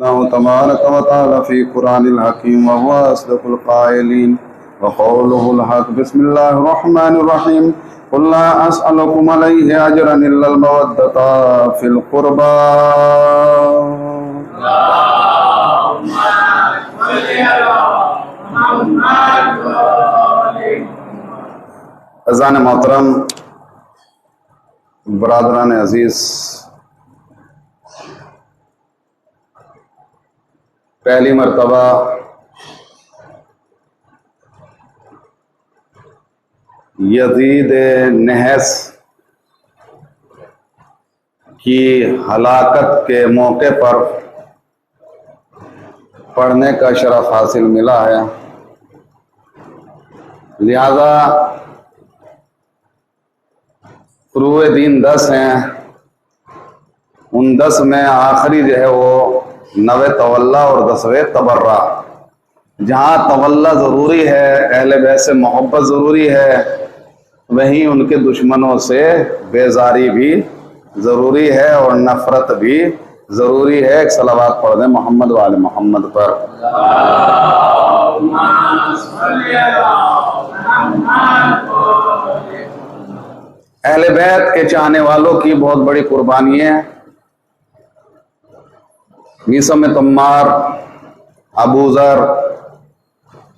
तबारक व तआला फी कुरानिल हकीम व हुवा अस्दकुल क़ाइलीन व क़ौलुहुल हक़। बिस्मिल्लाहिर रहमानिर रहीम। क़ुल ला असअलुकुम अलैहि अजरन इल्लल मवद्दता फिल क़ुरबा। अज़ान मोहतरम, बरादरान अजीज, पहली मरतबा यजीद नहस की हलाकत के मौके पर पढ़ने का शरफ हासिल मिला है। लिहाजा फ़ुरूए दीन 10 हैं, उन 10 में आखिरी जो है वो 9 तवल्ला और 10वें तबर्रा। जहाँ तवल्ला ज़रूरी है, अहले बैत से मोहब्बत ज़रूरी है, वहीं उनके दुश्मनों से बेजारी भी ज़रूरी है और नफ़रत भी ज़रूरी है। एक सलावत पढ़ दें मोहम्मद वाले मोहम्मद पर। अहले बैत के चाहने वालों की बहुत बड़ी कुर्बानी है। मीसम तम्मार, अबू ज़र,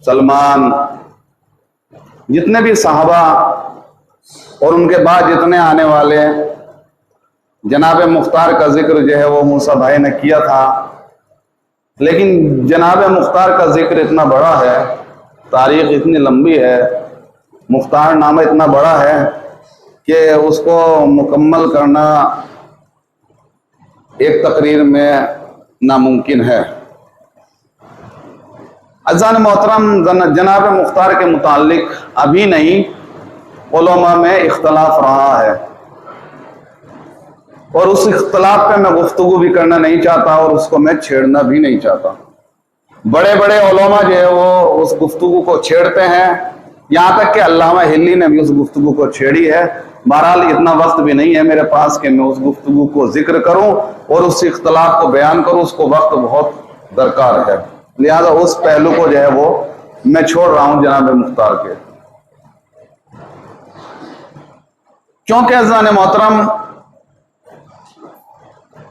सलमान, जितने भी सहाबा और उनके बाद जितने आने वाले, जनाब मुख्तार का जिक्र जो है वो मूसा भाई ने किया था, लेकिन जनाब मुख्तार का जिक्र इतना बड़ा है, तारीख इतनी लंबी है, मुख्तार नामा इतना बड़ा है कि उसको मुकम्मल करना एक तकरीर में नामुमकिन है। अज़ान मोहतरम, जनाब मुख्तार के मुतालिक अभी नहीं, उलमा में इख्तलाफ रहा है और उस इख्तलाफ पे मैं गुफ्तगू भी करना नहीं चाहता और उसको मैं छेड़ना भी नहीं चाहता। बड़े बड़े उलमा जो है वो उस गुफ्तगू को छेड़ते हैं, यहाँ तक कि अल्लामा हिल्ली ने भी उस गुफ्तगू को छेड़ी है। बहरहाल इतना वक्त भी नहीं है मेरे पास कि मैं उस गुफ्तगू को जिक्र करूं और उस इख्तलाफ को बयान करूं, उसको वक्त बहुत दरकार है। लिहाजा उस पहलू को जो है वो मैं छोड़ रहा हूं जनाब मुख्तार के। क्योंकि अज़ान मोहतरम,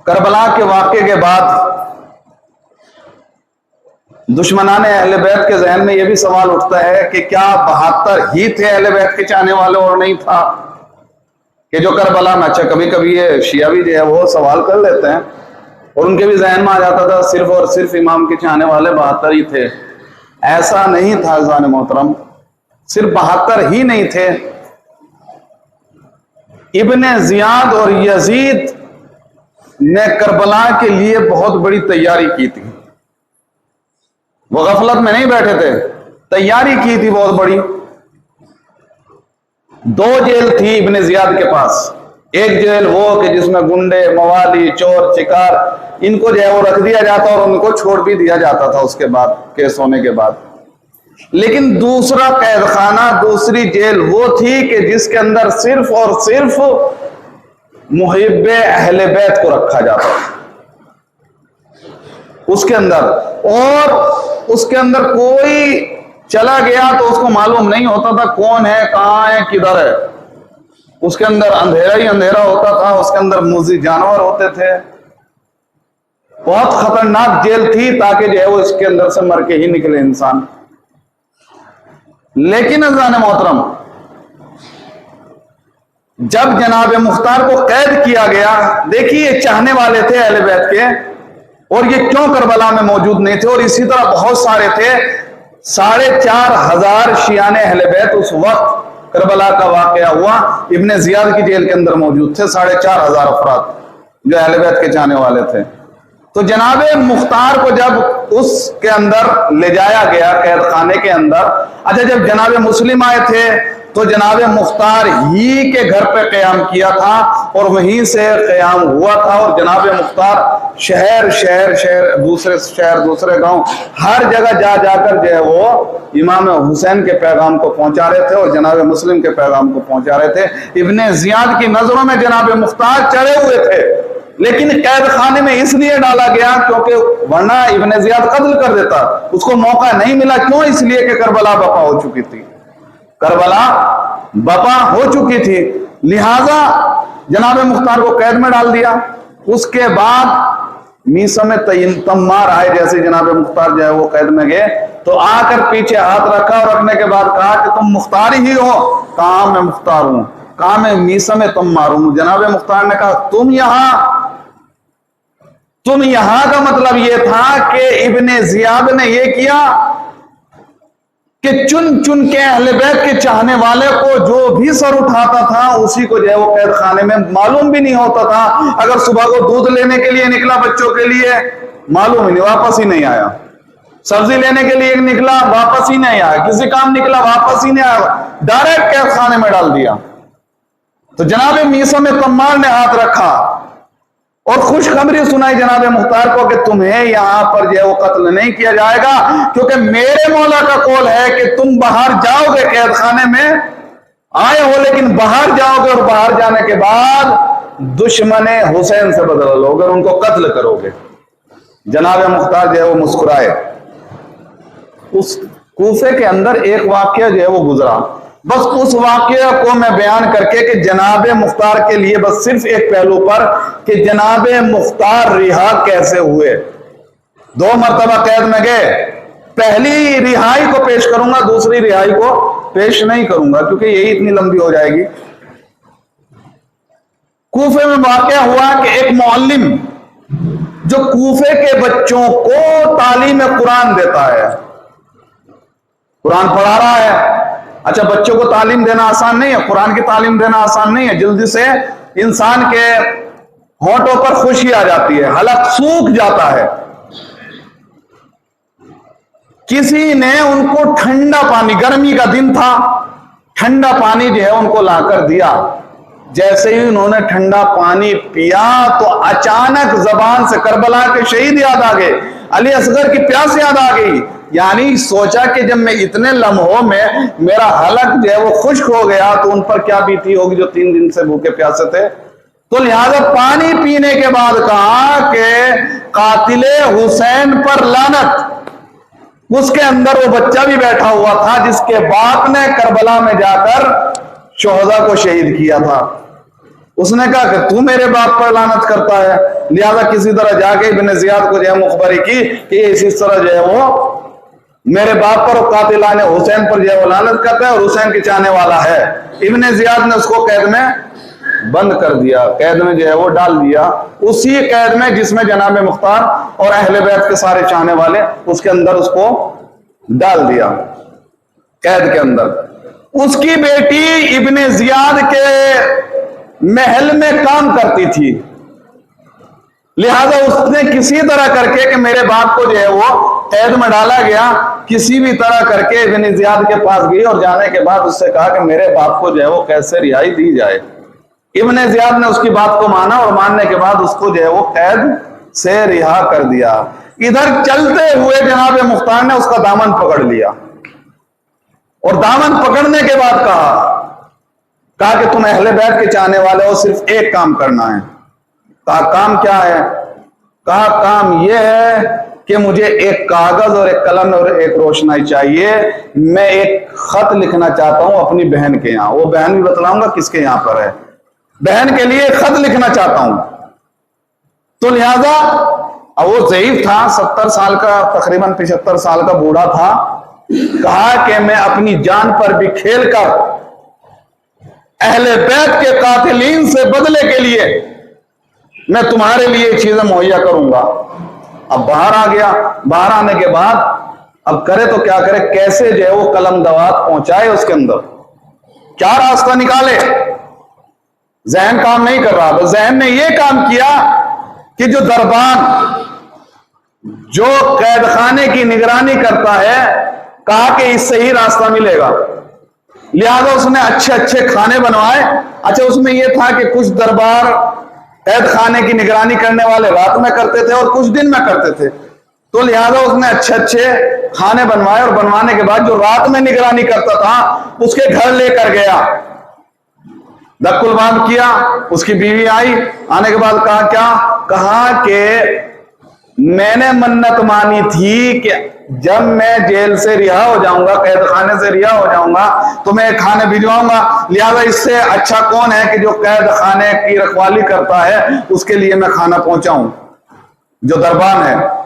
करबला के वाक़े के बाद दुश्मनाने अहले बैत के जहन में यह भी सवाल उठता है कि क्या 72 ही थे अहले बैत के चाहने वाले और नहीं था कि जो करबला में। अच्छा, कभी कभी ये शिया भी जो है वो सवाल कर लेते हैं और उनके भी जहन में आ जाता था सिर्फ और सिर्फ इमाम के चाहने वाले 72 ही थे। ऐसा नहीं था अज़ान मोहतरम, सिर्फ 72 ही नहीं थे। इब्ने जियाद और यजीद ने करबला के लिए बहुत बड़ी तैयारी की थी। वो गफलत में नहीं बैठे थे, तैयारी की थी बहुत बड़ी। 2 जेल थी इब्ने जियाद के पास। एक जेल वो कि जिसमें गुंडे, मवाली, चोर, शिकार, इनको जो है वो रख दिया जाता और उनको छोड़ भी दिया जाता था उसके बाद, केस होने के बाद। लेकिन दूसरा कैद खाना, दूसरी जेल वो थी कि जिसके अंदर सिर्फ और सिर्फ मुहिब्बे अहले बैत को रखा जाता था उसके अंदर, और उसके अंदर कोई चला गया तो उसको मालूम नहीं होता था कौन है, कहां है, किधर है। उसके अंदर अंधेरा ही अंधेरा होता था, उसके अंदर मुज़ी जानवर होते थे। बहुत खतरनाक जेल थी, ताकि जो है वो इसके अंदर से मर के ही निकले इंसान। लेकिन अज़ान मोहतरम, जब जनाब मुख्तार को कैद किया गया, देखिए चाहने वाले थे अहले बैत के, और ये क्यों करबला में मौजूद नहीं थे, और इसी तरह बहुत सारे थे। 4500 शियाने अहले बैत उस वक्त करबला का वाकया हुआ, इब्ने जियाद की जेल के अंदर मौजूद थे 4500 अफराद जो अहले बैत के चाहने वाले थे। तो जनाब मुख्तार को जब उसके अंदर ले जाया गया, कैद खाने के अंदर, अच्छा, जब जनाब मुस्लिम आए थे तो जनाब मुख्तार ही के घर पे क़याम किया था और वहीं से क़याम हुआ था। और जनाब मुख्तार शहर दूसरे गांव, हर जगह जा जाकर जो है वो इमाम हुसैन के पैगाम को पहुंचा रहे थे और जनाब मुस्लिम के पैगाम को पहुंचा रहे थे। इब्ने जियाद की नजरों में जनाब मुख्तार चढ़े हुए थे, लेकिन कैद खाने में इसलिए डाला गया क्योंकि वरना इब्ने जियाद कत्ल कर देता, उसको मौका नहीं मिला। क्यों? इसलिए कि करबला बपा हो चुकी थी, करबला बपा हो चुकी थी, लिहाजा जनाब मुख्तार को कैद में डाल दिया। उसके बाद मीसम तम्मार आए, जैसे जनाब मुख्तार जो है वो कैद में गए तो आकर पीछे हाथ रखा और रखने के बाद कहा कि तुम मुख्तार ही हो। कहा मैं मुख्तार हूं। कहा मैं मीसम तम्मार हूं। जनाब मुख्तार ने कहा तुम यहां का मतलब यह था कि इब्ने जियाद ने यह किया कि चुन चुन के अहले बैत के चाहने वाले को जो भी सर उठाता था उसी को जो है वो कैद खाने में मालूम भी नहीं होता था। अगर सुबह को दूध लेने के लिए निकला बच्चों के लिए, मालूम ही नहीं, वापस ही नहीं आया। सब्जी लेने के लिए निकला, वापस ही नहीं आया। किसी काम निकला, वापस ही नहीं आया, डायरेक्ट कैद खाने में डाल दिया। तो जनाब मीसम तम्मार ने हाथ रखा और खुशखबरी सुनाई जनाब मुख्तार को कि तुम्हें यहां पर जो है वो कत्ल नहीं किया जाएगा, क्योंकि मेरे मौला का कौल है कि तुम बाहर जाओगे, कैद खाने में आए हो लेकिन बाहर जाओगे और बाहर जाने के बाद दुश्मन हुसैन से बदला लोगे और उनको कत्ल करोगे। जनाब मुख्तार जो है वो मुस्कुराए। उस कूफे के अंदर एक वाकया जो है वो गुजरा, बस उस वाकया को मैं बयान करके कि जनाब मुख्तार के लिए बस सिर्फ एक पहलू पर कि जनाब मुख्तार रिहा कैसे हुए। 2 मरतबा कैद में गए, पहली रिहाई को पेश करूंगा, दूसरी रिहाई को पेश नहीं करूंगा क्योंकि यही इतनी लंबी हो जाएगी। कूफे में वाकया हुआ कि एक मुअल्लिम जो कूफे के बच्चों को तालीम कुरान देता है, कुरान पढ़ा रहा है। अच्छा, बच्चों को तालीम देना आसान नहीं है, कुरान की तालीम देना आसान नहीं है। जल्दी से इंसान के होंठों पर खुशी आ जाती है, हलक सूख जाता है। किसी ने उनको ठंडा पानी, गर्मी का दिन था, ठंडा पानी जो है उनको लाकर दिया। जैसे ही उन्होंने ठंडा पानी पिया तो अचानक जबान से करबला के शहीद याद आ गए, अली असगर की प्यास याद आ गई। यानी सोचा कि जब मैं इतने लम्हों में मेरा हलक जो है वो खुश्क हो गया तो उन पर क्या बीती होगी जो 3 दिन से भूखे प्यासे थे। तो लिहाजा पानी पीने के बाद कहा कि कातिले हुसैन पर लानत। उसके अंदर वो बच्चा भी बैठा हुआ था जिसके बाप ने करबला में जाकर शोहदा को शहीद किया था। उसने कहा कि तू मेरे बाप पर लानत करता है, लिहाजा किसी तरह जाके इब्ने जियाद को जो है मुखबरी की कि इस तरह जो है वो मेरे बाप पर और कातिलाने हुसैन पर जो है वो लानत करता है और हुसैन के चाहने वाला है। इब्ने जियाद ने उसको कैद में बंद कर दिया, कैद में जो है वो डाल दिया, उसी कैद में जिसमें जनाब मुख्तार और अहले बैत के सारे चाहने वाले, उसके अंदर उसको डाल दिया कैद के अंदर। उसकी बेटी इब्ने जियाद के महल में काम करती थी, लिहाजा उसने किसी तरह करके कि मेरे बाप को जो है वो कैद में डाला गया, किसी भी तरह करके इब्ने जियाद के पास गई और जाने के बाद उससे कहा कि मेरे बाप को जो है वो कैसे रिहाई दी जाए। इब्ने जियाद ने उसकी बात को माना और मानने के बाद उसको जो है वो कैद से रिहा कर दिया। इधर चलते हुए जनाब मुख्तार ने उसका दामन पकड़ लिया और दामन पकड़ने के बाद कहा कि तुम अहले बैत के चाहने वाले हो, सिर्फ एक काम करना है। कहा काम क्या है? कहा काम यह है कि मुझे एक कागज और एक कलम और एक रोशनाई चाहिए, मैं एक खत लिखना चाहता हूं अपनी बहन के यहां। वो बहन भी बतलाऊंगा किसके यहां पर है, बहन के लिए खत लिखना चाहता हूं। तो लिहाजा अब वो ज़ईफ था, 70 साल का, तकरीबन 75 साल का बूढ़ा था। कहा कि मैं अपनी जान पर भी खेल कर अहले बैत के कातिलीन से बदले के लिए मैं तुम्हारे लिए चीजें मुहैया करूंगा। अब बाहर आ गया, बाहर आने के बाद अब करे तो क्या करे, कैसे जो है वो कलम दवात पहुंचाए उसके अंदर, क्या रास्ता निकाले। जहन काम नहीं कर रहा। तो जहन ने यह काम किया कि जो दरबान जो कैद खाने की निगरानी करता है, कहा कि इससे ही रास्ता मिलेगा। लिहाजा उसने अच्छे अच्छे खाने बनवाए। अच्छा, उसमें यह था कि कुछ दरबार कैद खाने की निगरानी करने वाले रात में करते थे और कुछ दिन में करते थे। तो लिहाजा उसने अच्छे अच्छे खाने बनवाए और बनवाने के बाद जो रात में निगरानी करता था उसके घर लेकर गया। दक्कुल बांध किया, उसकी बीवी आई, आने के बाद कहा क्या, कहा कि मैंने मन्नत मानी थी कि जब मैं जेल से रिहा हो जाऊंगा, कैद खाने से रिहा हो जाऊंगा, तो मैं खाने भिजवाऊंगा, लिहाजा इससे अच्छा कौन है कि जो कैद खाने की रखवाली करता है उसके लिए मैं खाना पहुंचाऊं, जो दरबान है।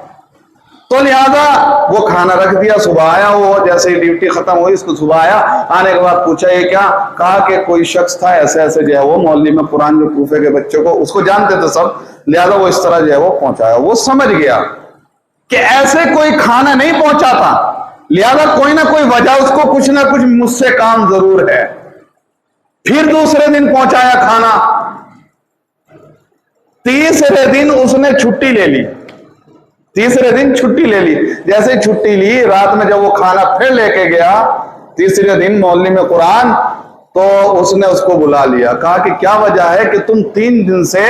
तो लिहाजा वो खाना रख दिया। सुबह आया, वो जैसे ही ड्यूटी खत्म हुई, इसको सुबह आया, आने के बाद पूछा ये क्या, कहा कि कोई शख्स था ऐसे ऐसे जो है वो मौलवी में कुरान जो कूफे के बच्चों को, उसको जानते थे सब, लिहाजा वो इस तरह जो है वो पहुंचाया। वो समझ गया कि ऐसे कोई खाना नहीं पहुंचाता, लिहाजा कोई ना कोई वजह, उसको कुछ ना कुछ मुझसे काम जरूर है। फिर दूसरे दिन पहुंचाया खाना, तीसरे दिन उसने छुट्टी ले ली, तीसरे दिन छुट्टी ले ली। जैसे छुट्टी ली, रात में जब वो खाना फिर लेके गया तीसरे दिन मौलवी में कुरान, तो उसने उसको बुला लिया, कहा कि क्या वजह है कि तुम 3 दिन से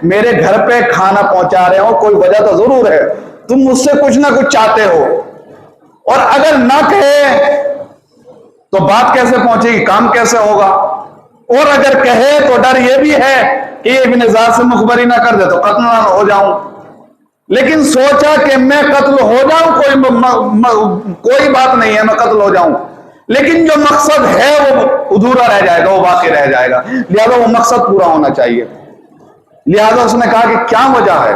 मेरे घर पे खाना पहुंचा रहे हो, कोई वजह तो जरूर है, तुम मुझसे कुछ ना कुछ चाहते हो, और अगर ना कहे तो बात कैसे पहुंचेगी, काम कैसे होगा, और अगर कहे तो डर यह भी है कि इब्न ज़ाद से मुखबरी ना कर दे तो कत्ल ना हो जाऊं। लेकिन सोचा कि मैं कत्ल हो जाऊं, कोई बात नहीं है, मैं कत्ल हो जाऊं, लेकिन जो मकसद है वो अधूरा रह जाएगा, वो बाकी रह जाएगा, लिहाजा वो मकसद पूरा होना चाहिए। लिहाजा उसने कहा कि क्या वजह है,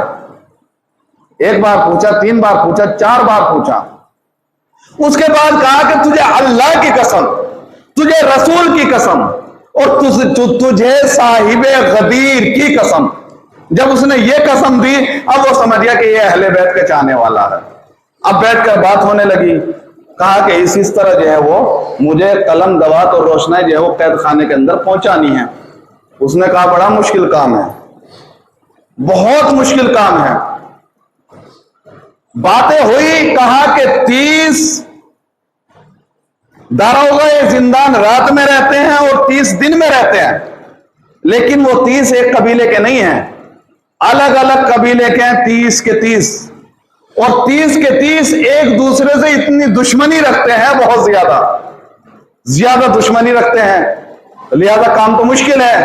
1 बार पूछा, 3 बार पूछा, 4 बार पूछा। उसके बाद कहा कि तुझे अल्लाह की कसम, तुझे रसूल की कसम, और तुझे साहिबे गदीर की कसम। जब उसने ये कसम दी, अब वो समझ गया कि ये अहले बैत के चाहने वाला है। अब बैठकर बात होने लगी, कहा कि इस तरह जो है वो मुझे कलम दवात और रोशनाई जो है वो कैद खाने के अंदर पहुंचानी है। उसने कहा बड़ा मुश्किल काम है, बहुत मुश्किल काम है। बातें हुई, कहा कि 30 दारोगा जिंदान रात में रहते हैं और 30 दिन में रहते हैं, लेकिन वो 30 एक कबीले के नहीं हैं, अलग अलग कबीले के हैं, 30 के 30, और 30 के 30 एक दूसरे से इतनी दुश्मनी रखते हैं, बहुत ज्यादा दुश्मनी रखते हैं। लिहाजा काम तो मुश्किल है,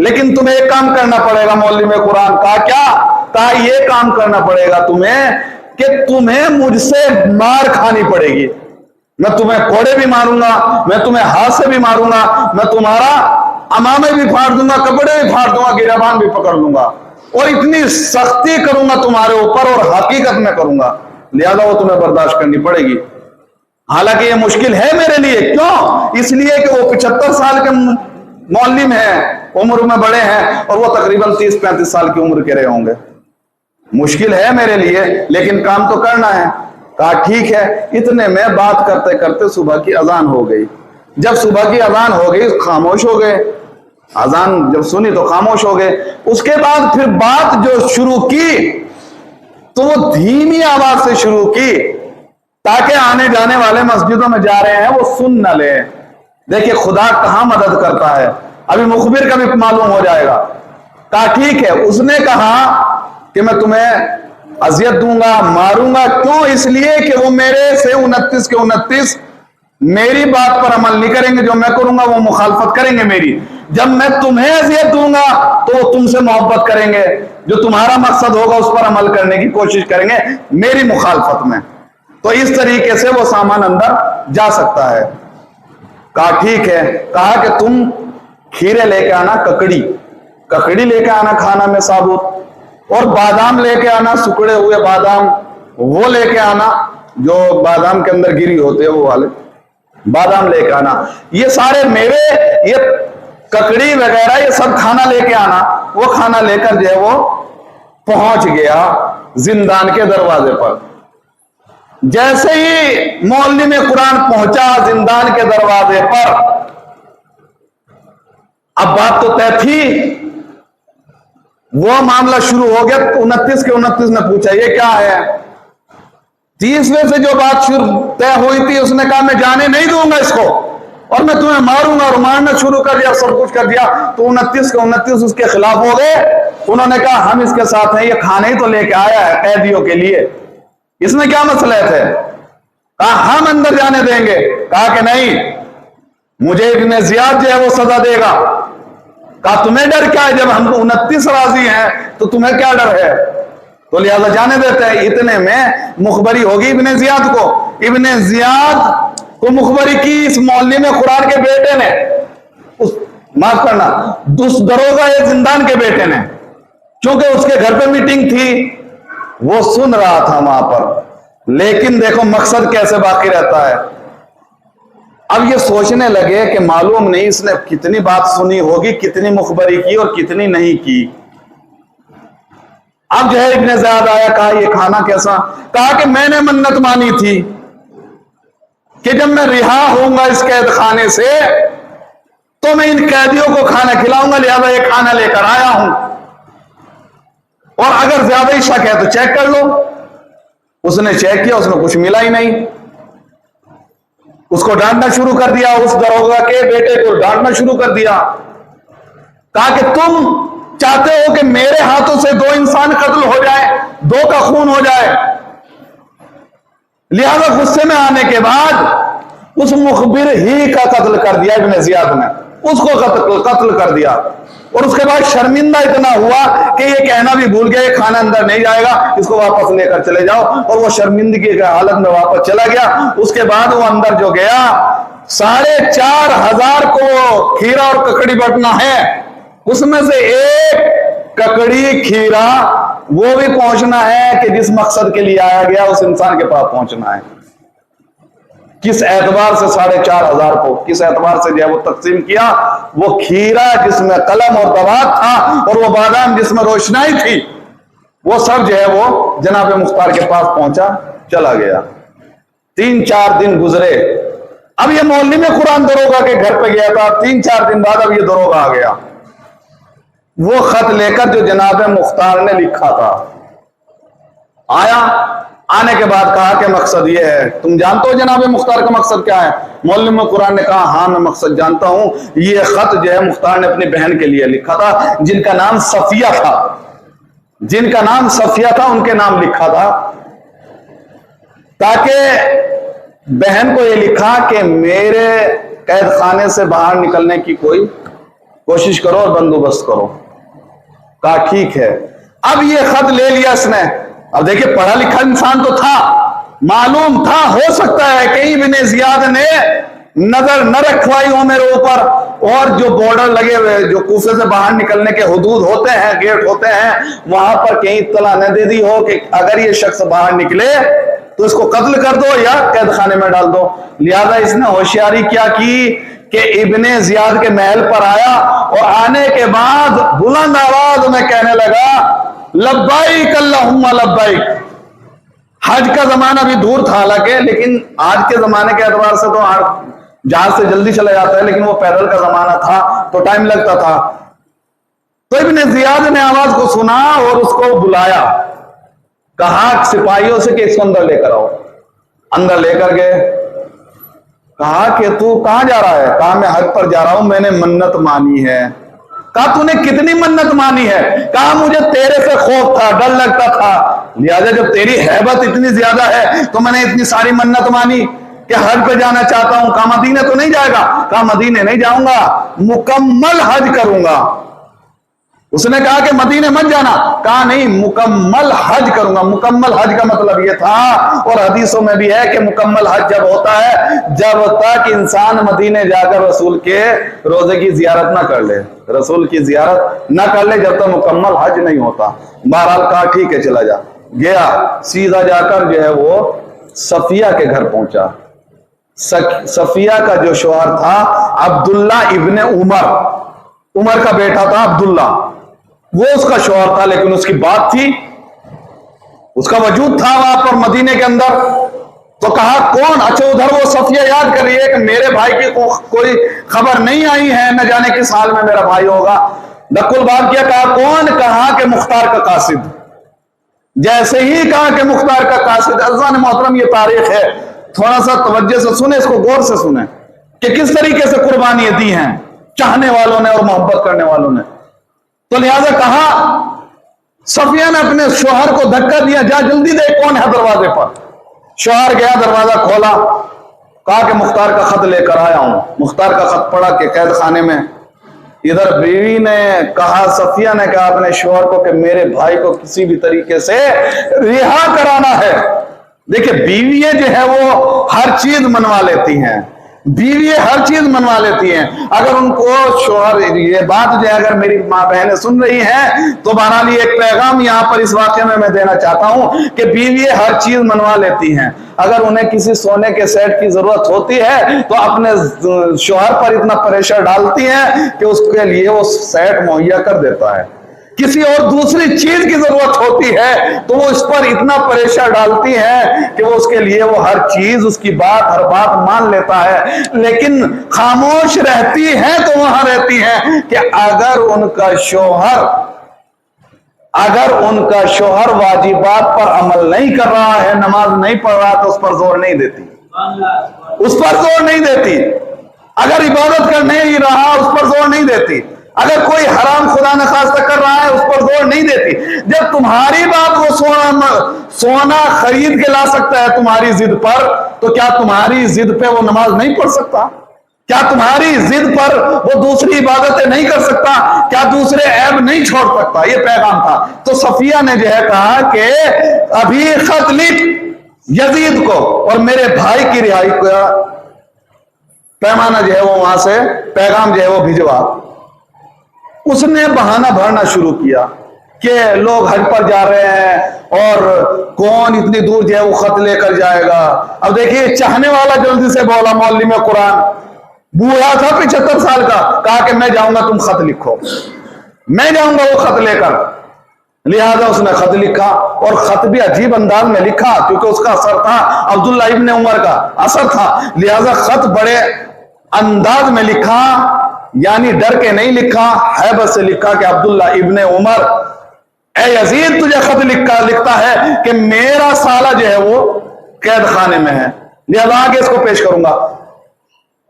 लेकिन तुम्हें एक काम करना पड़ेगा। मौलवी में कुरान कहा क्या, कहा ये काम करना पड़ेगा तुम्हें कि तुम्हें मुझसे मार खानी पड़ेगी। मैं तुम्हें कोड़े भी मारूंगा, मैं तुम्हें हाथ से भी मारूंगा, मैं तुम्हारा अमामे भी फाड़ दूंगा, कपड़े भी फाड़ दूंगा, गिरबान भी पकड़ लूंगा, और इतनी सख्ती करूंगा तुम्हारे ऊपर, और हकीकत में करूंगा, लिहाजा वो तुम्हें बर्दाश्त करनी पड़ेगी। हालांकि ये मुश्किल है मेरे लिए, क्यों, इसलिए कि वो 75 साल के मौलवी में है, उम्र में बड़े हैं, और वो तकरीबन 30-35 साल की उम्र के रहे होंगे। मुश्किल है मेरे लिए, लेकिन काम तो करना है। कहा ठीक है। इतने में बात करते करते सुबह की अजान हो गई। जब सुबह की अजान हो गई, खामोश हो गए, अजान जब सुनी तो खामोश हो गए। उसके बाद फिर बात जो शुरू की तो वो धीमी आवाज से शुरू की, ताकि आने जाने वाले मस्जिदों में जा रहे हैं वो सुन न ले। देखिए खुदा कहां मदद करता है, अभी मुखबिर का भी मालूम हो जाएगा। कहा ठीक है। उसने कहा कि मैं तुम्हें अजियत दूंगा, मारूंगा, क्यों, इसलिए कि वो मेरे से 29 के 29 मेरी बात पर अमल नहीं करेंगे, जो मैं करूंगा वो मुखालफत करेंगे मेरी। जब मैं तुम्हें अजियत दूंगा तो वो तुमसे मोहब्बत करेंगे, जो तुम्हारा मकसद होगा उस पर अमल करने की कोशिश करेंगे मेरी मुखालफत में। तो इस तरीके से वो सामान अंदर जा सकता है। कहा ठीक है। कहा कि तुम खीरे लेके आना, ककड़ी लेके आना खाना में साबुत, और बादाम लेके आना, सुखड़े हुए बादाम वो लेके आना, जो बादाम के अंदर गिरी होते हैं वो वाले बादाम लेके आना। ये सारे मेवे, ये ककड़ी वगैरह, ये सब खाना लेके आना। वो खाना लेकर जो है वो पहुंच गया जिंदान के दरवाजे पर। जैसे ही मौलवी में कुरान पहुंचा जिंदान के दरवाजे पर, अब बात तो तय थी, वो मामला शुरू हो गया। 29 के 29 ने पूछा ये क्या है। 30वें से जो बात शुरू तय हुई थी, उसने कहा मैं जाने नहीं दूंगा इसको, और मैं तुम्हें मारूंगा, और मारना शुरू कर दिया, सब कुछ कर दिया। तो 29 के 29 उसके खिलाफ हो गए। उन्होंने कहा हम इसके साथ हैं, ये खाने ही तो लेके आया है कैदियों के लिए, इसमें क्या मसले थे। कहा हम अंदर जाने देंगे। कहा कि नहीं, मुझे इब्न ज़ियाद जो है वो सजा देगा। कहा तुम्हें डर क्या है, जब हम 29 राजी हैं तो तुम्हें क्या डर है। तो लिहाजा जाने देते हैं। इतने में मुखबरी होगी इब्ने जियाद को। इब्ने जियाद को मुखबरी की इस मोहल्ले में कुरान के बेटे ने, माफ करना, उस दरोगा ए जिंदान के बेटे ने, क्योंकि उसके घर पे मीटिंग थी, वो सुन रहा था वहां पर। लेकिन देखो मकसद कैसे बाकी रहता है। अब ये सोचने लगे कि मालूम नहीं इसने कितनी बात सुनी होगी, कितनी मुखबरी की और कितनी नहीं की। अब जो है इब्ने ज़ियाद आया, कहा ये खाना कैसा। कहा कि मैंने मन्नत मानी थी कि जब मैं रिहा होऊंगा इस कैद खाने से तो मैं इन कैदियों को खाना खिलाऊंगा, लिहाजा ये खाना लेकर आया हूं, और अगर ज्यादा ही शक है तो चेक कर लो। उसने चेक किया, उसमें कुछ मिला ही नहीं। उसको डांटना शुरू कर दिया, उस दरोगा के बेटे को डांटना शुरू कर दिया। कहा कि तुम चाहते हो कि मेरे हाथों से 2 इंसान कत्ल हो जाए, 2 का खून हो जाए। लिहाजा गुस्से में आने के बाद उस मुखबिर ही का कत्ल कर दिया इब्ने जियाद ने, उसको कत्ल कर दिया। और उसके बाद शर्मिंदा इतना हुआ कि ये कहना भी भूल गया, ये खाना अंदर नहीं जाएगा, इसको वापस लेकर चले जाओ। और वो शर्मिंदगी की हालत में वापस चला गया। उसके बाद वो अंदर जो गया, 4,500 को खीरा और ककड़ी बटना है, उसमें से एक ककड़ी खीरा वो भी पहुंचना है कि जिस मकसद के लिए आया गया उस इंसान के पास पहुंचना है। किस एतबार से 4,500 को, किस एतबार से जो है वो तकसीम किया। वो खीरा जिसमें कलम और दवात था और वो बादाम जिसमें रोशनाई थी, वो सब जो है वो जनाब मुख्तार के पास पहुंचा, चला गया। 3-4 दिन गुजरे। अब ये मोहल्ले में कुरान दरोगा के घर पे गया था। 3-4 दिन बाद अब ये दरोगा आ गया, वो खत लेकर जो जनाब मुख्तार ने लिखा था। आया, आने के बाद कहा कि मकसद ये है। तुम जानते हो जनाब मुख्तार का मकसद क्या है? मौलवी कुरान ने कहा हाँ मैं मकसद जानता हूं। ये खत जो है मुख्तार ने अपनी बहन के लिए लिखा था, जिनका नाम सफिया था, जिनका नाम सफिया था, उनके नाम लिखा था, ताकि बहन को ये लिखा कि मेरे कैद खाने से बाहर निकलने की कोई कोशिश करो और बंदोबस्त करो। कहा ठीक है। अब ये खत ले लिया इसने। अब देखिए पढ़ा लिखा इंसान तो था, मालूम था हो सकता है कहीं इब्ने जियाद ने नजर न रखवाई हो मेरे ऊपर, और जो बॉर्डर लगे हुए जो कूफे से बाहर निकलने के हुदूद होते हैं, गेट होते हैं, वहां पर कहीं इत्तला न दे दी हो कि अगर ये शख्स बाहर निकले तो इसको कत्ल कर दो या कैद खाने में डाल दो। लिहाजा इसने होशियारी क्या की कि इब्ने जियाद के महल पर आया और आने के बाद बुलंद आवाज में कहने लगा लब्बाइक अल्लाहुम्मा लब्बाइक। हज का जमाना भी दूर था हालांकि, लेकिन आज के जमाने के एतबार से तो जहाज से जल्दी चला जाता है, लेकिन वो पैदल का जमाना था तो टाइम लगता था। तो इब्ने जियाद ने आवाज को सुना और उसको बुलाया, कहा सिपाहियों से कि इसको अंदर लेकर आओ। अंदर लेकर गए। कहा कि तू कहां जा रहा है? कहा मैं हज पर जा रहा हूं, मैंने मन्नत मानी है। कहा तूने कितनी मन्नत मानी है? कहा मुझे तेरे से खौफ था, डर लगता था, लिहाजा जब तेरी हैबत इतनी ज्यादा है तो मैंने इतनी सारी मन्नत मानी कि हज पे जाना चाहता हूं। कहा मदीने तो नहीं जाएगा? कहा मदीने नहीं जाऊंगा, मुकम्मल हज करूंगा। उसने कहा कि मदीने मत जाना। कहा नहीं, मुकम्मल हज करूंगा। मुकम्मल हज का मतलब यह था, और हदीसों में भी है कि मुकम्मल हज जब होता है जब तक इंसान मदीने जाकर रसूल के रोजे की जियारत ना कर ले, रसूल की जियारत ना कर ले, जब तक मुकम्मल हज नहीं होता। बहरहाल कहा ठीक है चला जा। गया, सीधा जाकर जो है वो सफिया के घर पहुंचा। सफिया का जो शौहर था अब्दुल्ला इब्ने उमर, उमर का बेटा था अब्दुल्ला, वो उसका शौहर था। लेकिन उसकी बात थी, उसका वजूद था वहां पर मदीने के अंदर। तो कहा कौन? अच्छा उधर वो सफिया याद कर रही है कि मेरे भाई की कोई खबर नहीं आई है, न जाने किस हाल में मेरा भाई होगा। नकुल बात किया, कहा कौन? कहा कि मुख्तार का कासिद। जैसे ही कहा कि मुख्तार का कासिद, अज़ान मोहतरम ये तारीख है, थोड़ा सा तवज्जो से सुने, इसको गौर से सुने कि किस तरीके से कुर्बानियां दी हैं चाहने वालों ने और मोहब्बत करने वालों ने। तो लिहाजा कहा, सफिया ने अपने शौहर को धक्का दिया, जा जल्दी देख कौन है दरवाजे पर। शौहर गया, दरवाजा खोला, कहा कि मुख्तार का खत लेकर आया हूं। मुख्तार का खत पढ़ा कि कैद खाने में इधर बीवी ने कहा, सफिया ने कहा अपने शोहर को कि मेरे भाई को किसी भी तरीके से रिहा कराना है। देखिए बीवियां जो है वो हर चीज मनवा लेती हैं, बीवियां हर चीज मनवा लेती हैं। अगर उनको शोहर, ये बात जो है अगर मेरी माँ बहनें सुन रही हैं तो बहरहाल एक पैगाम यहां पर इस वाक्य में मैं देना चाहता हूं कि बीवियां हर चीज मनवा लेती हैं। अगर उन्हें किसी सोने के सेट की जरूरत होती है तो अपने शोहर पर इतना प्रेशर डालती हैं कि उसके लिए वो सेट मुहैया कर देता है। किसी और दूसरी चीज की जरूरत होती है तो वो इस पर इतना प्रेशर डालती है कि वो उसके लिए वो हर चीज, उसकी बात, हर बात मान लेता है। लेकिन खामोश रहती है तो वहां रहती है कि अगर उनका शोहर वाजिबात पर अमल नहीं कर रहा है, नमाज नहीं पढ़ रहा, तो उस पर जोर नहीं देती, उस पर जोर नहीं देती। अगर इबादत कर नहीं रहा, उस पर जोर नहीं देती। अगर कोई हराम खुदा न खास्ता कर रहा है, उस पर जोर नहीं देती। जब तुम्हारी बात वो सोना खरीद के ला सकता है तुम्हारी जिद पर, तो क्या तुम्हारी जिद पे वो नमाज नहीं पढ़ सकता? क्या तुम्हारी जिद पर वो दूसरी इबादतें नहीं कर सकता? क्या दूसरे ऐब नहीं छोड़ सकता? ये पैगाम था। तो सफिया ने जो है कहा कि अभी खत लिख यजीद को और मेरे भाई की रिहाई का पैमाना जो है वो वहां से पैगाम जो है वो भिजवा। उसने बहाना भरना शुरू किया कि लोग हज पर जा रहे हैं और कौन इतनी दूर जो है वो खत लेकर जाएगा। अब देखिए चाहने वाला जल्दी से बोला, मौलवी में कुरान, बूढ़ा था 75 साल का, कहा कि मैं जाऊंगा, तुम खत लिखो, मैं जाऊंगा वो खत लेकर। लिहाजा उसने खत लिखा और खत भी अजीब अंदाज में लिखा क्योंकि उसका असर था, अब्दुल्ला इब्ने उमर का असर था। लिहाजा खत बड़े अंदाज में लिखा, यानी डर के नहीं लिखा, हैबत से लिखा कि अब्दुल्ला इब्ने उमर, ए यजीद तुझे खत लिखता है कि मेरा साला जो है वो कैद खाने में है, लिहाजा आगे इसको पेश करूंगा।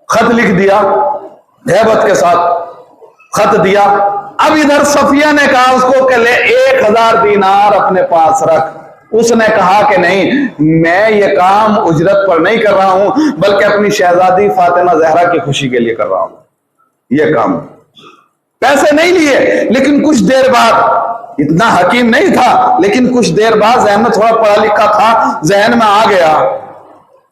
खत लिख दिया, हैबत के साथ खत दिया। अब इधर सफिया ने कहा उसको कि ले 1000 दीनार अपने पास रख। उसने कहा कि नहीं, मैं ये काम उजरत पर नहीं कर रहा हूं, बल्कि अपनी शहजादी फातिमा जहरा की खुशी के लिए कर रहा हूं ये काम। पैसे नहीं लिए, लेकिन कुछ देर बाद, इतना हकीम नहीं था, लेकिन कुछ देर बाद जहन में थोड़ा पढ़ा लिखा था, जहन में आ गया।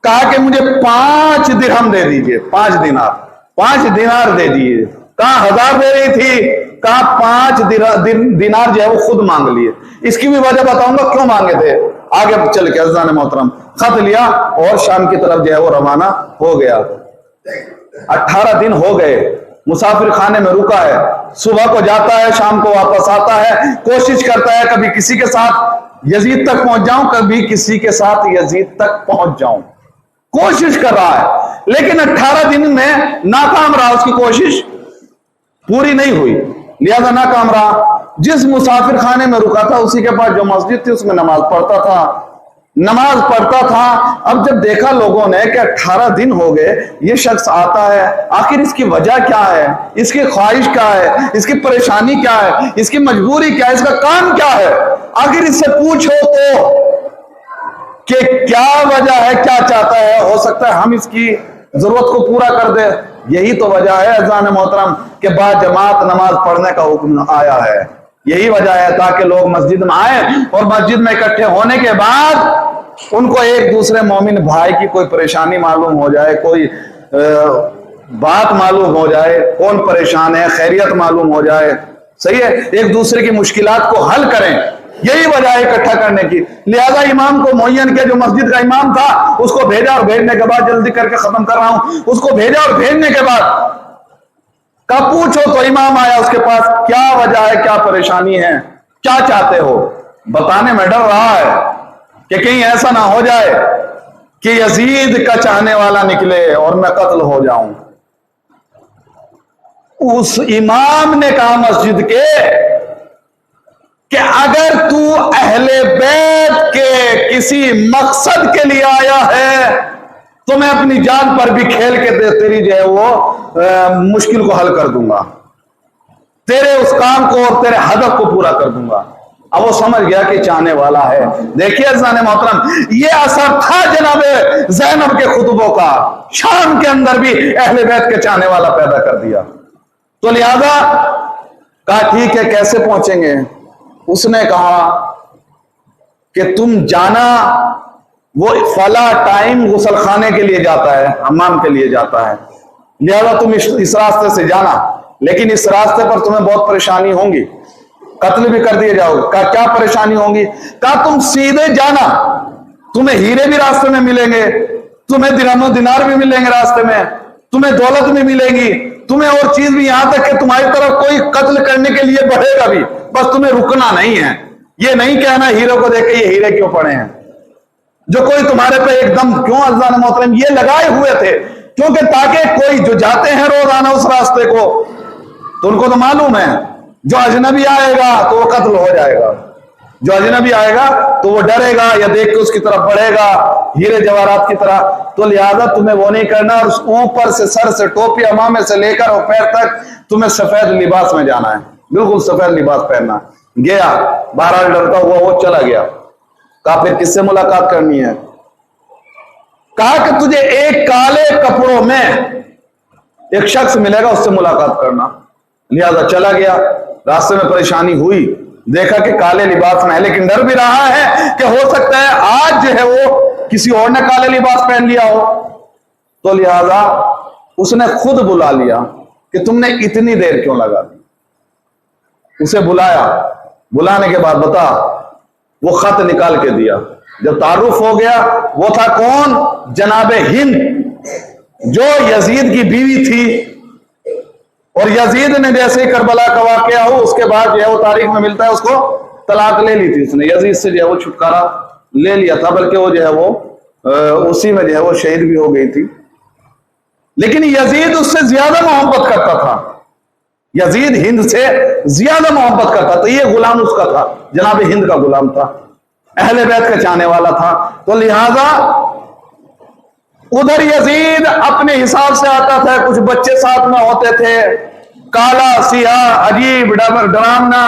कहा कि मुझे 5 दिरहम दे दीजिए, 5 दिनार दे दीजिए। कहा 1000 दे रही थी, कहा 5 दिनार जो है वो खुद मांग लिए। इसकी भी वजह बताऊंगा क्यों मांगे थे आगे चल के। अज़ान मोहतरम, खत लिया और शाम की तरफ जो है वो रवाना हो गया। 18 दिन हो गए, मुसाफिर खाने में रुका है, सुबह को जाता है, शाम को वापस आता है, कोशिश करता है कभी किसी के साथ यजीद तक पहुंच जाऊं, कभी किसी के साथ यजीद तक पहुंच जाऊं, कोशिश कर रहा है। लेकिन 18 दिन में नाकाम रहा, उसकी कोशिश पूरी नहीं हुई, लिहाजा नाकाम रहा। जिस मुसाफिर खाने में रुका था उसी के पास जो मस्जिद थी उसमें नमाज पढ़ता था। अब जब देखा लोगों ने कि 18 दिन हो गए, ये शख्स आता है, आखिर इसकी वजह क्या है, इसकी ख्वाहिश क्या है, इसकी परेशानी क्या है, इसकी मजबूरी क्या है, इसका काम क्या है, आखिर इससे पूछो तो कि क्या वजह है, क्या चाहता है। हो सकता है हम इसकी जरूरत को पूरा कर दे। यही तो वजह है अज़ान मोहतरम के बाद जमात नमाज पढ़ने का हुक्म आया है। यही वजह है ताकि लोग मस्जिद में आए और मस्जिद में इकट्ठे होने के बाद उनको एक दूसरे मोमिन भाई की कोई परेशानी मालूम हो जाए, कोई बात मालूम हो जाए, कौन परेशान है, खैरियत मालूम हो जाए। सही है, एक दूसरे की मुश्किलात को हल करें, यही वजह है इकट्ठा करने की। लिहाजा इमाम को मुअय्यन किया, जो मस्जिद का इमाम था उसको भेजा और भेजने के बाद, जल्दी करके खत्म कर रहा हूं, उसको भेजा और भेजने के बाद का पूछो तो इमाम आया उसके पास, क्या वजह है, क्या परेशानी है, क्या चाहते हो। बताने में डर रहा है कि कहीं ऐसा ना हो जाए कि यजीद का चाहने वाला निकले और मैं कत्ल हो जाऊं। उस इमाम ने कहा मस्जिद के कि अगर तू अहले बैत के किसी मकसद के लिए आया है तो मैं अपनी जान पर भी खेल के तेरी जो है वो मुश्किल को हल कर दूंगा, तेरे उस काम को और तेरे हदफ को पूरा कर दूंगा। अब वो समझ गया कि चाहने वाला है। देखिए अज़ान मोहतरम, ये असर था जनाबे ज़ैनब के खुतबों का, शाम के अंदर भी अहले बैत के चाहने वाला पैदा कर दिया। तो लिहाजा कहा ठीक है, कैसे पहुंचेंगे? उसने कहा कि तुम जाना, वो फला टाइम गुसल खाने के लिए जाता है, हम्माम के लिए जाता है, लिहाजा तुम इस रास्ते से जाना, लेकिन इस रास्ते पर तुम्हें बहुत परेशानी होंगी, कत्ल भी कर दिए जाओगे। कहा क्या परेशानी होंगी? कहा तुम सीधे जाना, तुम्हें हीरे भी रास्ते में मिलेंगे, तुम्हें दिरहम दिनार भी मिलेंगे रास्ते में, तुम्हें दौलत भी मिलेगी, तुम्हें और चीज भी, यहां तक कि तुम्हारी तरफ कोई कत्ल करने के लिए बढ़ेगा भी, बस तुम्हें रुकना नहीं है। ये नहीं कहना हीरे को देख के ये हीरे क्यों पड़े हैं, जो कोई तुम्हारे पे एकदम क्यों अज़ान मोहतरम ये लगाए हुए थे, क्योंकि ताकि कोई जो जाते हैं रोजाना उस रास्ते को, तो उनको तो मालूम है जो अजनबी आएगा तो वो कत्ल हो जाएगा, जो अजनबी आएगा तो वो डरेगा या देख के उसकी तरफ बढ़ेगा हीरे जवाहरात की तरह। तो लिहाजा तुम्हें वो नहीं करना, और ऊपर से सर से टोपी अमामे से लेकर और पैर तक तुम्हें सफेद लिबास में जाना है, बिल्कुल सफेद लिबास पहनना। गया, बहरहाल डरता हुआ वो चला गया। कहा फिर किससे मुलाकात करनी है? कहा कि तुझे एक काले कपड़ों में एक शख्स मिलेगा, उससे मुलाकात करना। लिहाजा चला गया, रास्ते में परेशानी हुई, देखा कि काले लिबास में है, लेकिन डर भी रहा है कि हो सकता है आज जो है वो किसी और ने काले लिबास पहन लिया हो। तो लिहाजा उसने खुद बुला लिया कि तुमने इतनी देर क्यों लगा दी। उसे बुलाया, बुलाने के बाद बता, वो खत निकाल के दिया। जब तारुफ हो गया, वो था कौन? जनाबे हिंद, जो यजीद की बीवी थी। और यजीद ने जैसे ही करबला का वाकया हो उसके बाद जो है वो तारीख में मिलता है उसको तलाक ले ली थी उसने, यजीद से जो है वो छुटकारा ले लिया था, बल्कि वो जो है वो उसी में जो है वो शहीद भी हो गई थी। लेकिन यजीद उससे ज्यादा मोहब्बत करता था, यजीद हिंद से ज्यादा मोहब्बत करता था। ये गुलाम उसका था, जनाब हिंद का गुलाम था, अहले बैत का चाहने वाला था। तो लिहाजा उधर यजीद अपने हिसाब से आता था, कुछ बच्चे साथ में होते थे, काला सियाह अजीब डरावना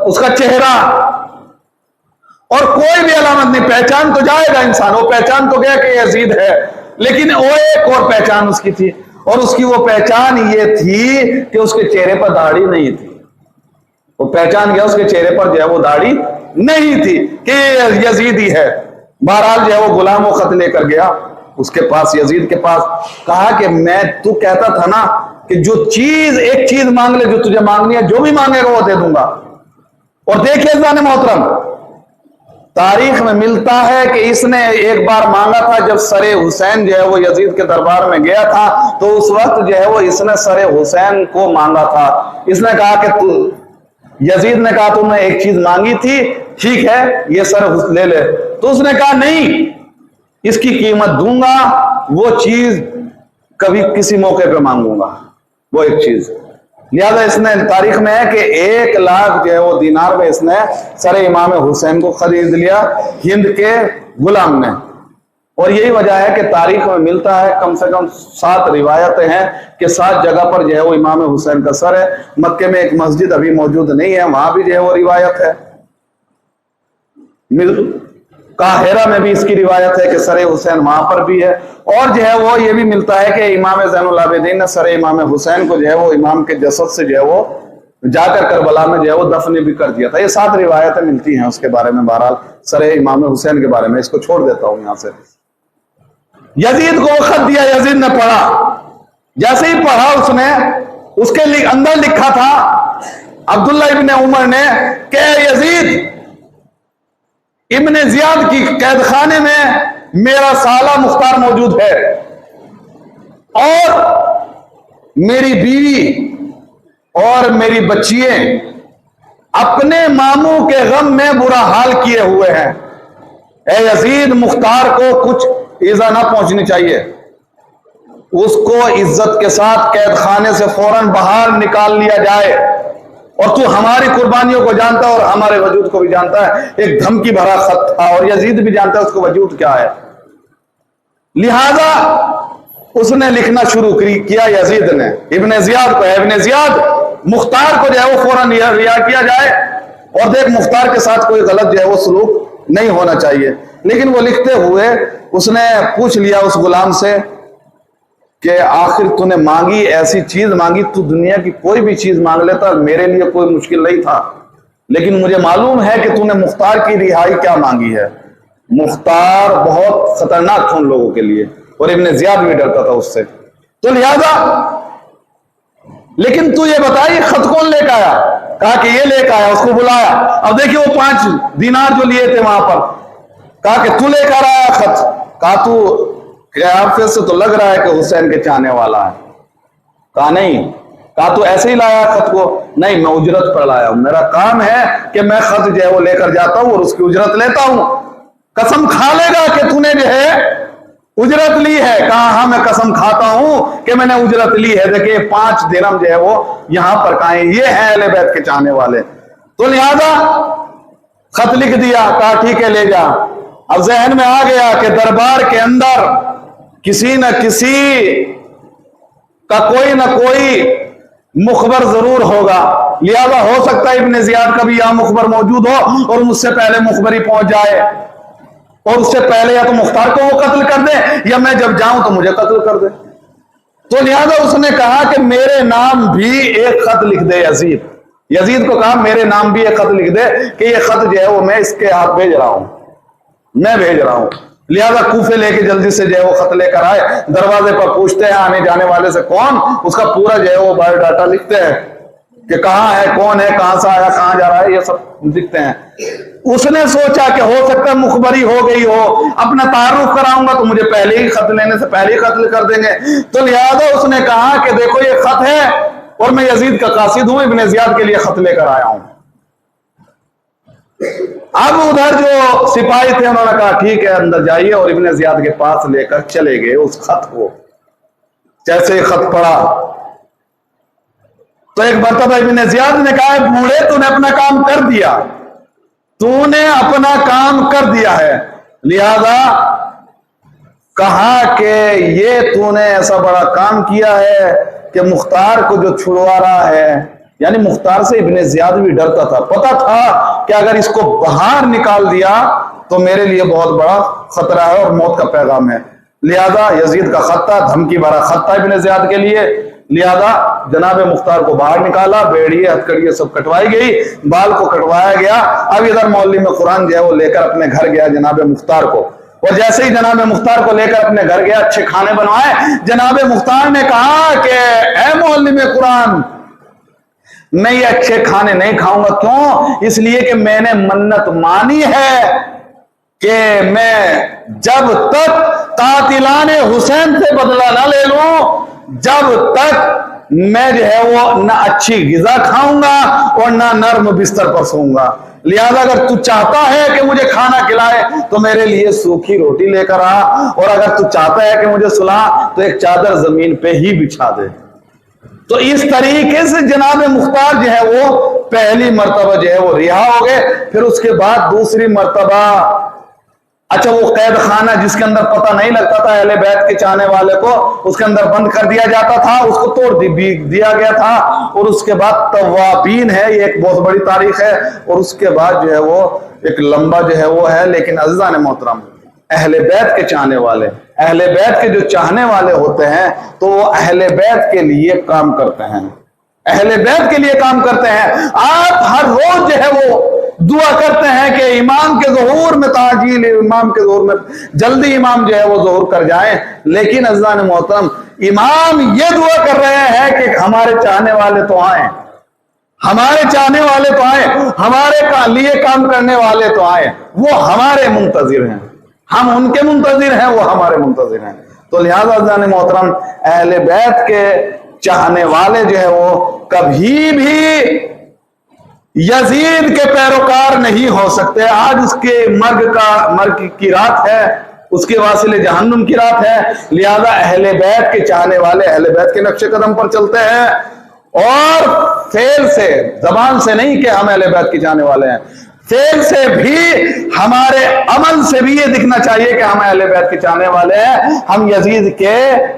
उसका चेहरा, और कोई भी अलामत नहीं, पहचान तो जाएगा इंसान, वो पहचान तो गया कि यजीद है, लेकिन वो एक और पहचान उसकी थी, और उसकी वो पहचान ये थी कि उसके चेहरे पर दाढ़ी नहीं थी। वो पहचान गया उसके चेहरे पर जो है वो दाढ़ी नहीं थी कि यजीदी है। बहरहाल जो है वो गुलाम वो खत लेकर गया उसके पास, यजीद के पास। कहा कि मैं, तू कहता था ना कि जो चीज, एक चीज मांग ले जो तुझे मांगनी है, जो भी मांगेगा वो दे दूंगा। और देखिए जाने मोहतरम, तारीख में मिलता है कि इसने एक बार मांगा था जब सरे हुसैन जो है वो यजीद के दरबार में गया था, तो उस वक्त जो है वो इसने सरे हुसैन को मांगा था। इसने कहा कि तू, यजीद ने कहा तुमने एक चीज मांगी थी, ठीक है ये सर ले ले। तो उसने कहा नहीं, इसकी कीमत दूंगा, वो चीज कभी किसी मौके पे मांगूंगा, वो एक चीज। लिहाजा इसने तारीख में है कि 1 लाख जो है वो दीनार में इसने सरे इमाम हुसैन को खरीद लिया हिंद के गुलाम ने। और यही वजह है कि तारीख में मिलता है कम से कम 7 रिवायतें हैं कि 7 जगह पर जो है वो इमाम हुसैन का सर है। मक्के में एक मस्जिद अभी मौजूद नहीं है, वहां भी जो है वो रिवायत है। काहिरा में भी इसकी रिवायत है कि सरे हुसैन वहां पर भी है। और जो है वो ये भी मिलता है कि इमाम ज़ैनुल आबिदीन ने सरे इमाम हुसैन को जो है वो इमाम के जसद से जो है वो जाकर करबला में जो है वो दफन भी कर दिया था। ये 7 रिवायतें मिलती हैं उसके बारे में। बहरहाल सरे इमाम हुसैन के बारे में, इसको छोड़ देता हूं यहां से। यजीद को खत दिया, यजीद ने पढ़ा, जैसे ही पढ़ा उसने, उसके अंदर लिखा था अब्दुल्ला इब्ने उमर ने कि यजीद, इब्ने जियाद की कैद खाने में मेरा साला मुख्तार मौजूद है और मेरी बीवी और मेरी बच्चियां अपने मामू के गम में बुरा हाल किए हुए हैं। ए यजीद, मुख्तार को कुछ ईजा ना पहुंचनी चाहिए, उसको इज्जत के साथ कैद खाने से फौरन बाहर निकाल लिया जाए। और तू हमारी कुर्बानियों को जानता है और हमारे वजूद को भी जानता है। एक धमकी भरा खत था और यजीद भी जानता है उसको वजूद क्या है। लिहाजा उसने लिखना शुरू किया यजीद ने इब्ने जियाद को, इब्ने जियाद, मुख्तार को जो है वो फौरन रिहा किया जाए और देख मुख्तार के साथ कोई गलत जो है वो सलूक नहीं होना चाहिए। लेकिन वो लिखते हुए उसने पूछ लिया उस गुलाम से कि आखिर तूने मांगी ऐसी चीज मांगी, तू दुनिया की कोई भी चीज मांग लेता, मेरे लिए कोई मुश्किल नहीं था, लेकिन मुझे मालूम है कि तूने मुख्तार की रिहाई क्या मांगी है। मुख्तार बहुत खतरनाक था उन लोगों के लिए, और इब्ने जियाद भी डरता था उससे। तो लिहाजा, लेकिन तू ये बता, ये खत कौन लेकर आया? कहा कि ये लेकर आया, उसको बुलाया। अब देखिए वो 5 दीनार जो लिए थे वहां पर, कहा कि तू लेकर आया खत। कहा तू क्याफे से तो लग रहा है कि हुसैन के चाहने वाला है। कहा नहीं। कहा तू ऐसे ही लाया खत को? नहीं, मैं उजरत पर लाया हूं, मेरा काम है कि मैं खत जो है वो लेकर जाता हूं और उसकी उजरत लेता हूं। कसम खा लेगा कि तूने जो है उजरत ली है? कहा हाँ, मैं कसम खाता हूं कि मैंने उजरत ली है। देखिए 5 दिरहम जो है वो यहां पर काए, ये है अहले बैत के चाहने वाले। तो लिहाजा खत लिख दिया, कहा ठीक है ले जा। अब जहन में आ गया कि दरबार के अंदर किसी न किसी का कोई ना कोई मुखबर जरूर होगा, लिहाजा हो सकता है इब्ने जियाद का भी यहां मुखबर मौजूद हो और मुझसे पहले मुखबरी पहुंच जाए, और उससे पहले या तो मुख्तार को वो कत्ल कर दे या मैं जब जाऊं तो मुझे कत्ल कर दे। तो लिहाजा उसने कहा कि मेरे नाम भी एक खत लिख दे। यजीद को कहा मेरे नाम भी एक खत लिख दे कि ये खत जो है वो मैं इसके हाथ भेज रहा हूं, मैं भेज रहा हूं। लिहाजा कूफे लेके जल्दी से जो है वो खत लेकर आए। दरवाजे पर पूछते हैं आने जाने वाले से कौन, उसका पूरा जो है वो बायोडाटा लिखते हैं कि कहां है, कौन है, कहां से आया, कहां जा रहा है, ये सब लिखते हैं। उसने सोचा कि हो सकता है मुखबरी हो गई हो, अपना तारुफ कराऊंगा तो मुझे पहले ही खत लेने से पहले ही कत्ल कर देंगे। तो लिहाजा उसने कहा कि देखो ये खत है और मैं यजीद का कासिद हूं, इब्ने जियाद के लिए खत लेकर आया हूं। अब उधर जो सिपाही थे उन्होंने कहा ठीक है अंदर जाइए, और इब्ने जियाद के पास लेकर चले गए उस खत को। जैसे खत पढ़ा तो एक मरतबा इब्ने जियाद ने कहा बूढ़े तूने अपना काम कर दिया, तूने अपना काम कर दिया है। लिहाजा कहा कि ये तूने ऐसा बड़ा काम किया है कि मुख्तार को जो छुड़वा रहा है, यानी मुख्तार से इब्ने जियाद भी डरता था, पता था कि अगर इसको बाहर निकाल दिया तो मेरे लिए बहुत बड़ा खतरा है और मौत का पैगाम है। लिहाजा यजीद का खत था, धमकी भरा खत था इब्ने जियाद के लिए। लिहाजा जनाब मुख्तार को बाहर निकाला, बेड़िए हथकड़िए सब कटवाई गई, बाल को कटवाया गया। अब इधर मौलवी में कुरान जो है वो लेकर अपने घर गया जनाब मुख्तार को, और जैसे ही जनाब मुख्तार को लेकर अपने घर गया, अच्छे खाने बनवाए। जनाब मुख्तार ने कहा कि ऐ मौलवी में कुरान, मैं ये अच्छे खाने नहीं खाऊंगा। क्यों? इसलिए कि मैंने मन्नत मानी है कि मैं जब तक कातिलाने हुसैन से बदला ना ले लूं, जब तक मैं जो है वो ना अच्छी गिजा खाऊंगा और ना नर्म बिस्तर पर सोऊंगा। लिहाजा अगर तू चाहता है कि मुझे खाना खिलाए तो मेरे लिए सूखी रोटी लेकर आ, और अगर तू चाहता है कि मुझे सुला तो एक चादर जमीन पे ही बिछा दे। तो इस तरीके से जनाब मुख्तार जो है वो पहली मर्तबा जो है वो रिहा हो गए। फिर उसके बाद दूसरी मर्तबा, अच्छा वो कैद खाना जिसके अंदर पता नहीं लगता था अहले बैत के चाहने वाले को, उसके अंदर बंद कर दिया जाता था, उसको तोड़ दिया गया था। और उसके बाद तवाबीन है, ये एक बहुत बड़ी तारीख है। और उसके बाद जो है वो एक लंबा जो है वो है। लेकिन अज़ीज़ान मोहतरम, अहले बैत के चाहने वाले, अहले बैत के जो चाहने वाले होते हैं तो वो अहले बैत के लिए काम करते हैं, अहले बैत के लिए काम करते हैं। आप हर रोज जो है वो दुआ करते हैं कि इमाम के ज़ुहूर में ताजील, इमाम के ज़ुहूर में जल्दी इमाम जो है वो ज़ुहूर कर जाए। लेकिन अज़ीज़ान मोहतरम, इमाम ये दुआ कर रहे हैं कि हमारे चाहने वाले तो आए, हमारे चाहने वाले तो आए, हमारे लिए काम करने वाले तो आए। वो हमारे मुंतजिर हैं, हम उनके मुंतजिर हैं, वो हमारे मुंतजिर हैं। तो लिहाजा अज़ीज़ान मोहतरम, अहले बैत के चाहने वाले जो है वो कभी भी यजीद के पैरोकार नहीं हो सकते। आज उसके मर्ग की रात है, उसके वासिले जहन्नुम की रात है। लिहाजा अहले बैत के चाहने वाले अहले बैत के नक्शे कदम पर चलते हैं, और फेल से, जबान से नहीं कि हम अहले बैत के चाहने वाले हैं, फेल से भी, हमारे अमल से भी ये दिखना चाहिए कि हम अहले बैत के चाहने वाले हैं। हम यजीद के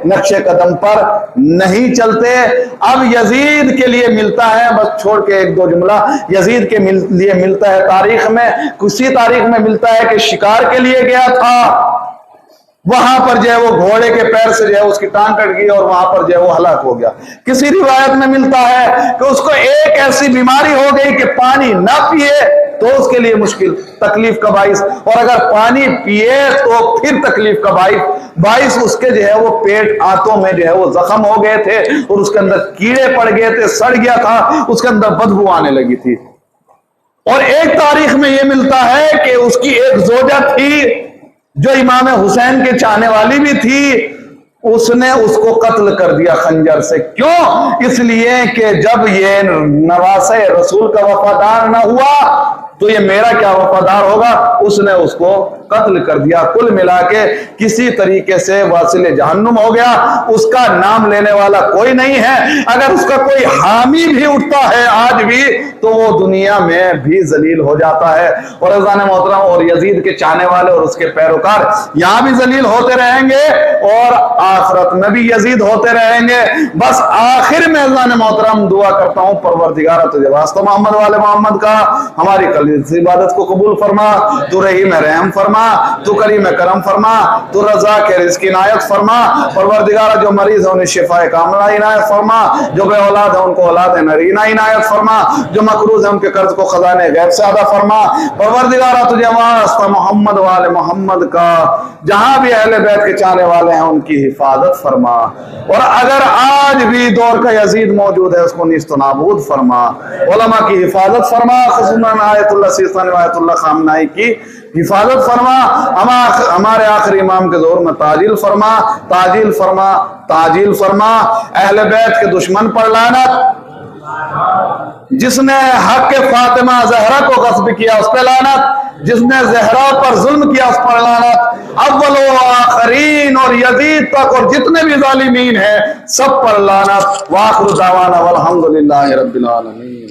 नक्शे कदम पर नहीं चलते। अब यजीद के लिए मिलता है, बस छोड़ के एक दो जुमला, यजीद के लिए मिलता है तारीख में, किसी तारीख में मिलता है कि शिकार के लिए गया था, वहां पर जो है वो घोड़े के पैर से जो है उसकी टांग कट गई और वहां पर जो है वो हलाक हो गया। किसी रिवायत में मिलता है कि उसको एक ऐसी बीमारी हो गई कि पानी ना पिए तो उसके लिए मुश्किल, तकलीफ का बाइस, और अगर पानी पिए तो फिर तकलीफ का बाइस उसके जो है वो पेट आंतों में जो है वो जख्म हो गए थे और उसके अंदर कीड़े पड़ गए थे, सड़ गया था, उसके अंदर बदबू आने लगी थी। और एक तारीख में यह मिलता है कि उसकी एक जोजा थी जो इमाम हुसैन के चाहने वाली भी थी, उसने उसको कत्ल कर दिया खंजर से। क्यों? इसलिए कि जब ये नवासे रसूल का वफादार ना हुआ तो ये मेरा क्या वफादार होगा, उसने उसको कत्ल कर दिया। कुल मिला के किसी तरीके से वासिल जहन्नुम हो गया, उसका नाम लेने वाला कोई नहीं है। अगर उसका कोई हामी भी उठता है आज भी तो वो दुनिया में भी जलील हो जाता है। और अज़ान मोहतरम और यजीद के चाहने वाले और उसके पैरोकार यहां भी जलील होते रहेंगे और आखिरत में भी यजीद होते रहेंगे। बस आखिर में अज़ान मोहतरम दुआ करता हूं, परवरदिगार तुझे वास्ता मोहम्मद वाले मोहम्मद का हमारी कल इबादत को कबूल फरमा, तू रहीम रहम फरमा, तू करीम करम फरमा, तू रज़ा के रिज़्क़ इनायत फरमा। परवरदिगार जो मरीज है उन्हें शिफाए कामिला इनायत फरमा, जो बे औलाद है उनको औलाद नरीना इनायत फरमा, जो मकरूज है उनके कर्ज को खजाने गैब से अदा फरमा। परवरदिगार तुझे वास्ता मोहम्मद वाले मोहम्मद का जहां भी अहले बैत के चाहने वाले हैं उनकी हिफाजत फरमा। और अगर आज भी दौर का यजीद मौजूद है उसको निस्त नाबूद फरमा, उलमा की हिफाजत फरमा, खुसूसन आयतुल्लाह सीस्तानी आयतुल्लाह खामनाई की हिफाजत फरमा। हमारे आखिरी इमाम के दौर में ताजिल फरमा, ताजिल फरमा, ताजिल फरमा। अहले बैत के दुश्मन पर लानत, जिसने हक के फातिमा जहरा को गस्ब किया उस पर लानत, जिसने जहरा पर जुल्म किया उस पर लानत, अव्वल व आखरीन और यजीद तक और जितने भी जालिमीन हैं सब पर लानत। वाखिर दावाना वल्हम्दुलिल्लाहि रब्बिल आलमीन।